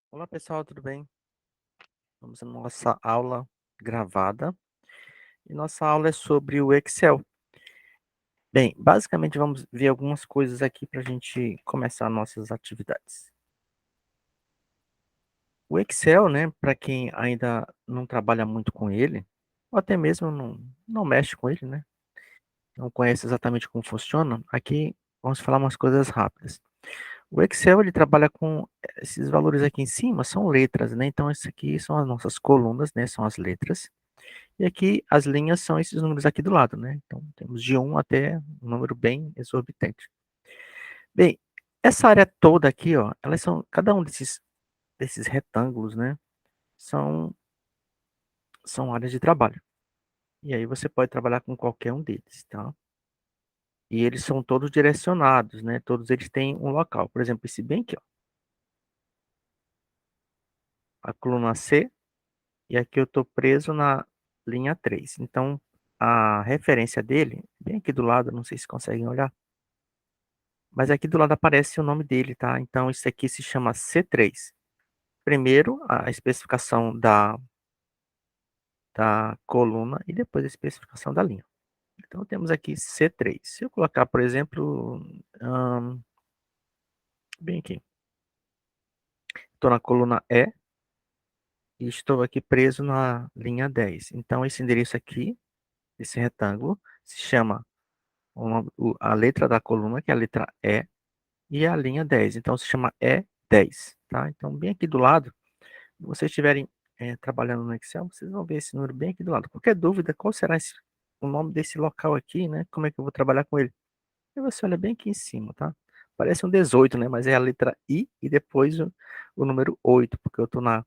Olá pessoal, tudo bem? Vamos à nossa aula gravada e nossa aula é sobre o Excel. Bem, basicamente vamos ver algumas coisas aqui para a gente começar nossas atividades. O Excel, né, para quem ainda não trabalha muito com ele, ou até mesmo não mexe com ele, né, não conhece exatamente como funciona, aqui vamos falar umas coisas rápidas. O Excel ele trabalha com esses valores aqui em cima, são letras, né, então isso aqui são as nossas colunas, né, são as letras. E aqui as linhas são esses números aqui do lado, né? Então temos de 1 até um número bem exorbitante. Bem, essa área toda aqui, ó, elas são cada um desses retângulos, né, são são áreas de trabalho. E aí você pode trabalhar com qualquer um deles, tá? E eles são todos direcionados, né? Todos eles têm um local. Por exemplo, esse bem aqui, ó, a coluna C, e aqui eu estou preso na linha 3. Então, a referência dele, bem aqui do lado, não sei se conseguem olhar. Mas aqui do lado aparece o nome dele, tá? Então isso aqui se chama C3. Primeiro a especificação da coluna e depois a especificação da linha. Então temos aqui C3. Se eu colocar, por exemplo, bem aqui, estou na coluna E e estou aqui preso na linha 10. Então esse endereço aqui, esse retângulo, se chama a letra da coluna, que é a letra E a linha 10. Então se chama E10, tá? Então bem aqui do lado, se vocês estiverem trabalhando no Excel, vocês vão ver esse número bem aqui do lado. Qualquer dúvida, qual será o nome desse local aqui, né? Como é que eu vou trabalhar com ele? E você olha bem aqui em cima, tá? Parece um 18, né? Mas é a letra I e depois o número 8, porque eu estou na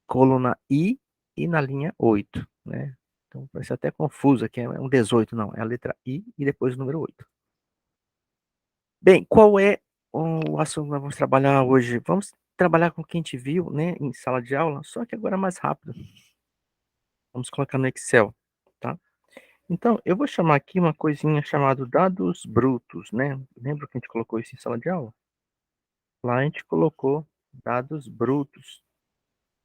coluna I e na linha 8, né? Então parece até confuso aqui, é um 18, não. É a letra I e depois o número 8. Bem, qual é o assunto que nós vamos trabalhar hoje? Vamos trabalhar com o que a gente viu, né, em sala de aula, só que agora mais rápido. Vamos colocar no Excel, tá? Então, eu vou chamar aqui uma coisinha chamada dados brutos, né? Lembra que a gente colocou isso em sala de aula? Lá a gente colocou dados brutos,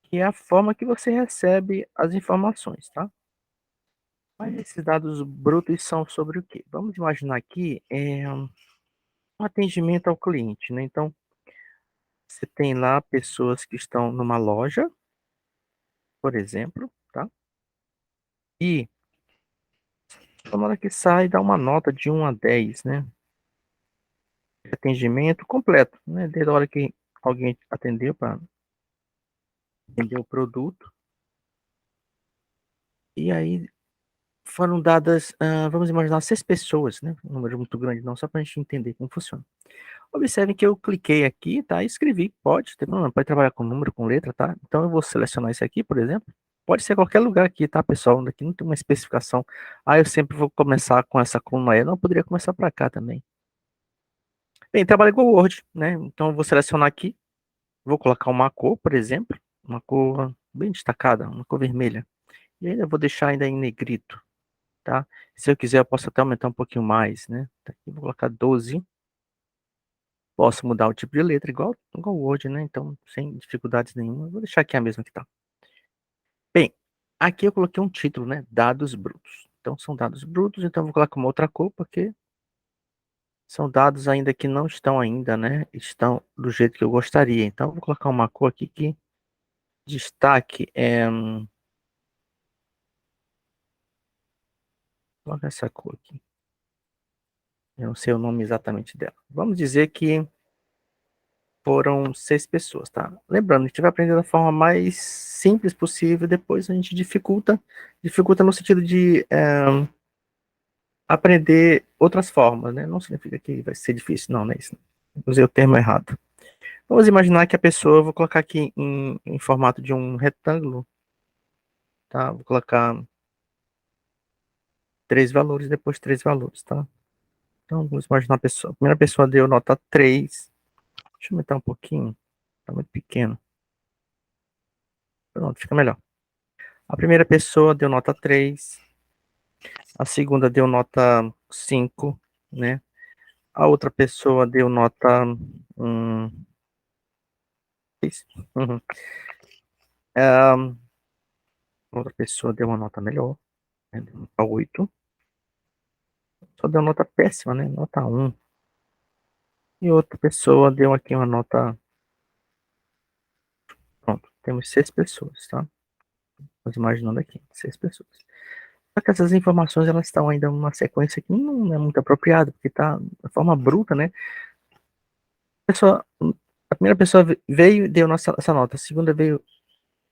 que é a forma que você recebe as informações, tá? Mas esses dados brutos são sobre o quê? Vamos imaginar aqui um atendimento ao cliente, né? Então, você tem lá pessoas que estão numa loja, por exemplo, tá? E na hora que sai, dá uma nota de 1 a 10, né? Atendimento completo, né? Desde a hora que alguém atendeu para vender o produto. E aí foram dadas, vamos imaginar 6 pessoas, né? Um número muito grande não, só para a gente entender como funciona. Observem que eu cliquei aqui, tá? E escrevi, pode, tem problema, pode trabalhar com número, com letra, tá? Então eu vou selecionar isso aqui, por exemplo. Pode ser qualquer lugar aqui, tá, pessoal? Aqui não tem uma especificação. Ah, eu sempre vou começar com essa coluna E, não, eu poderia começar para cá também. Bem, trabalha igual o Word, né? Então eu vou selecionar aqui, vou colocar uma cor, por exemplo, uma cor bem destacada, uma cor vermelha. E ainda vou deixar ainda em negrito, tá? Se eu quiser, eu posso até aumentar um pouquinho mais, né? Tá aqui, vou colocar 12. Posso mudar o tipo de letra, igual o Word, né? Então, sem dificuldades nenhuma. Vou deixar aqui a mesma que tá. Bem, aqui eu coloquei um título, né? Dados brutos. Então, são dados brutos, então eu vou colocar uma outra cor, porque são dados ainda que não estão ainda, né? Estão do jeito que eu gostaria. Então, eu vou colocar uma cor aqui que destaque coloca essa cor aqui. Eu não sei o nome exatamente dela. Vamos dizer que foram 6 pessoas, tá? Lembrando, a gente vai aprender da forma mais simples possível, depois a gente dificulta no sentido de aprender outras formas, né? Não significa que vai ser difícil, não, né? Isso. Usei o termo errado. Vamos imaginar que a pessoa, eu vou colocar aqui em formato de um retângulo, tá? Vou colocar 3 valores, depois 3 valores, tá? Então, vamos imaginar a pessoa. A primeira pessoa deu nota 3. Deixa eu aumentar um pouquinho. Tá muito pequeno. Pronto, fica melhor. A primeira pessoa deu nota 3. A segunda deu nota 5, né? A outra pessoa deu nota hum, Isso. Uhum. Ahn, Outra pessoa deu uma nota melhor, né? Deu nota 8. Só deu nota péssima, né? Nota 1. E outra pessoa deu aqui uma nota. Pronto, temos 6 pessoas, tá? Estamos imaginando aqui, 6 pessoas. Só que essas informações elas estão ainda numa sequência que não é muito apropriada, porque está de forma bruta, né? Pessoa, a primeira pessoa veio e deu essa nota, a segunda veio,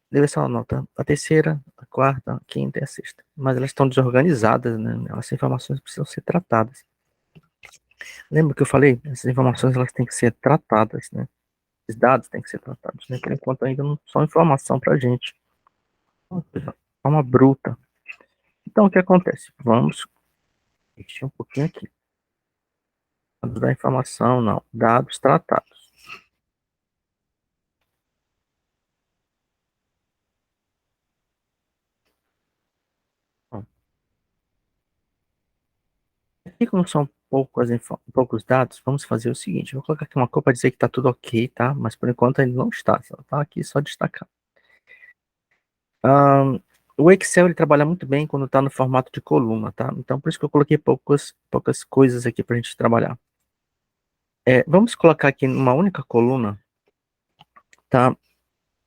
deu essa nota, a terceira, a quarta, a quinta e a sexta. Mas elas estão desorganizadas, né? Essas informações precisam ser tratadas. Lembra que eu falei? Essas informações elas têm que ser tratadas, né? Os dados têm que ser tratados, né? Por enquanto ainda não são informação para gente. De forma bruta. Então o que acontece? Vamos mexer um pouquinho aqui. Dados da informação, não. Dados tratados. Bom, aqui como são poucos dados, vamos fazer o seguinte. Eu vou colocar aqui uma cor para dizer que está tudo ok, tá? Mas por enquanto ele não está. Só tá aqui só destacar. O Excel ele trabalha muito bem quando está no formato de coluna, tá? Então por isso que eu coloquei poucas coisas aqui para a gente trabalhar. Vamos colocar aqui numa única coluna, tá?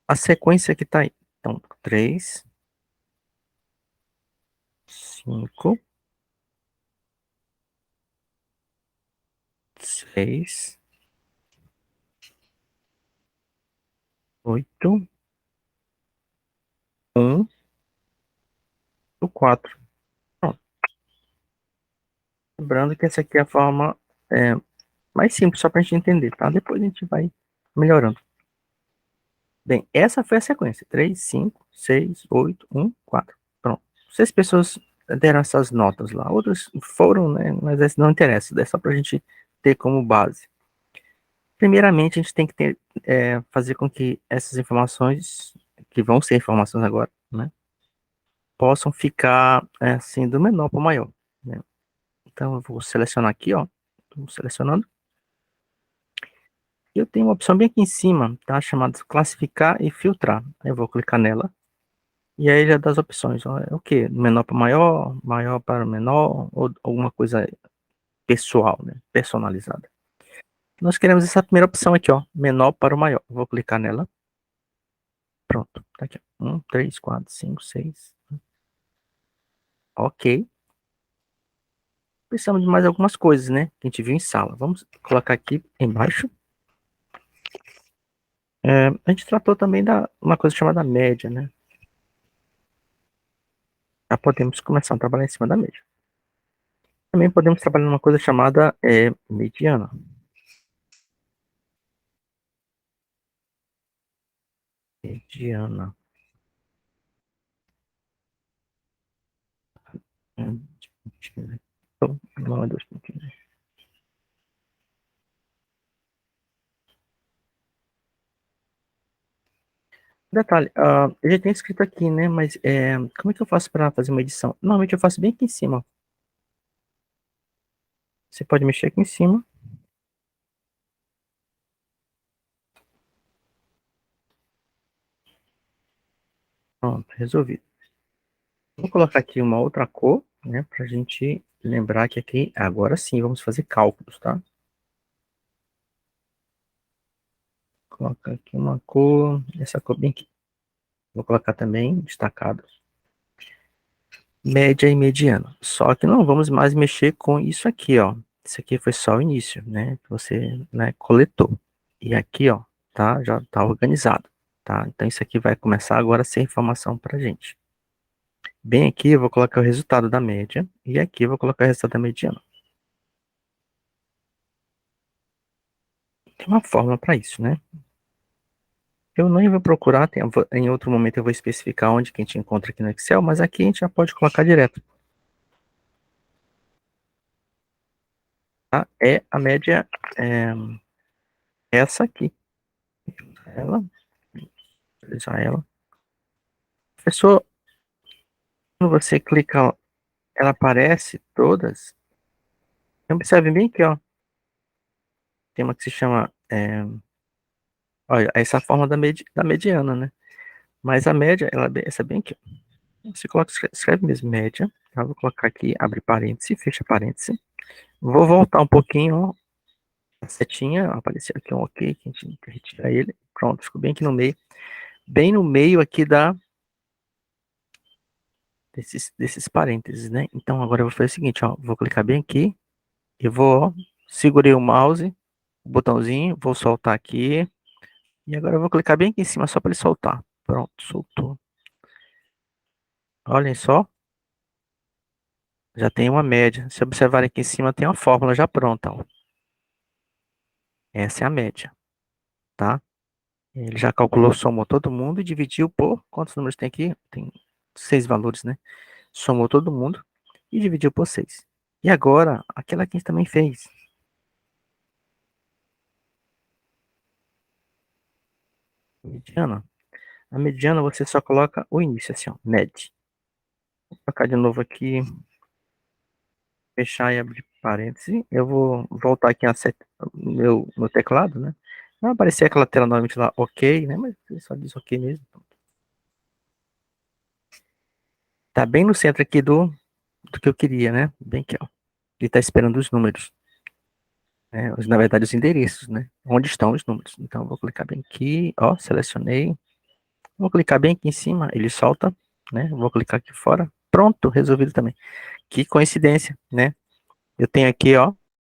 A sequência que está aí. Então, 3, 5, 6, 8, 1, 4. Pronto. Lembrando que essa aqui é a forma é, mais simples, só para a gente entender, tá? Depois a gente vai melhorando. Bem, essa foi a sequência. 3, 5, 6, 8, 1, 4. Pronto. 6 pessoas deram essas notas lá. Outras foram, né? Mas esse não interessa. É só para a gente ter como base. Primeiramente, a gente tem que fazer com que essas informações, que vão ser informações agora, né? Possam ficar assim, do menor para o maior, né? Então, eu vou selecionar aqui, ó. Estou selecionando. Eu tenho uma opção bem aqui em cima, tá? Chamada classificar e filtrar. Aí eu vou clicar nela. E aí já dá as opções. Ó, é o quê? Menor para maior, maior para menor, ou alguma coisa pessoal, né? Personalizada. Nós queremos essa primeira opção aqui, ó. Menor para o maior. Vou clicar nela. Pronto. Tá aqui, ó. 1, 3, 4, 5, 6. Ok. Precisamos de mais algumas coisas, né? Que a gente viu em sala. Vamos colocar aqui embaixo. A gente tratou também da uma coisa chamada média, né? Já podemos começar a trabalhar em cima da média. Também podemos trabalhar numa coisa chamada mediana. Mediana. Não é 2 pontinhos. Detalhe, eu já tenho escrito aqui, né? Mas como é que eu faço para fazer uma edição? Normalmente eu faço bem aqui em cima. Ó. Você pode mexer aqui em cima. Pronto, resolvido. Vou colocar aqui uma outra cor, né? Para a gente lembrar que aqui, agora sim, vamos fazer cálculos, tá? Colocar aqui uma cor, essa cor bem aqui. Vou colocar também destacados. Média e mediana. Só que não vamos mais mexer com isso aqui, ó. Isso aqui foi só o início, né? Que você, né, coletou. E aqui, ó, tá? Já tá organizado, tá? Então isso aqui vai começar agora a ser informação pra gente. Bem aqui eu vou colocar o resultado da média e aqui eu vou colocar o resultado da mediana. Tem uma fórmula para isso, né? Eu não vou procurar, em outro momento eu vou especificar onde que a gente encontra aqui no Excel, mas aqui a gente já pode colocar direto, tá? É a média, é, essa aqui. Ela, utilizar ela. Professor, quando você clica, ela aparece todas. Observe bem aqui, ó. Tem uma que se chama Olha, essa é a forma da mediana, né? Mas a média, essa é bem aqui. Você coloca, escreve mesmo média. Eu vou colocar aqui, abre parênteses, fecha parênteses. Vou voltar um pouquinho, ó. A setinha, apareceu aqui um ok, que a gente retira ele. Pronto, ficou bem aqui no meio. Bem no meio aqui desses parênteses, né? Então agora eu vou fazer o seguinte, ó. Vou clicar bem aqui. Eu vou, ó, segurei o mouse, o botãozinho, vou soltar aqui. E agora eu vou clicar bem aqui em cima só para ele soltar. Pronto, soltou. Olhem só, já tem uma média. Se observarem aqui em cima, tem uma fórmula já pronta, ó. Essa é a média, tá? Ele já calculou, somou todo mundo e dividiu por... Quantos números tem aqui? Tem 6 valores, né? Somou todo mundo e dividiu por 6. E agora, aquela que a gente também fez. Mediana. A mediana você só coloca o início, assim, ó. Med. Vou colocar de novo aqui, fechar e abrir parênteses. Eu vou voltar aqui meu teclado, né? Vai aparecer aquela tela novamente lá, ok, né? Mas ele só diz ok mesmo. Tá bem no centro aqui do que eu queria, né? Bem aqui, ó. Ele tá esperando os números, né? Na verdade, os endereços, né? Onde estão os números. Então, eu vou clicar bem aqui, ó, selecionei. Vou clicar bem aqui em cima, ele solta, né? Vou clicar aqui fora. Pronto, resolvido também. Que coincidência, né? Eu tenho aqui, ó,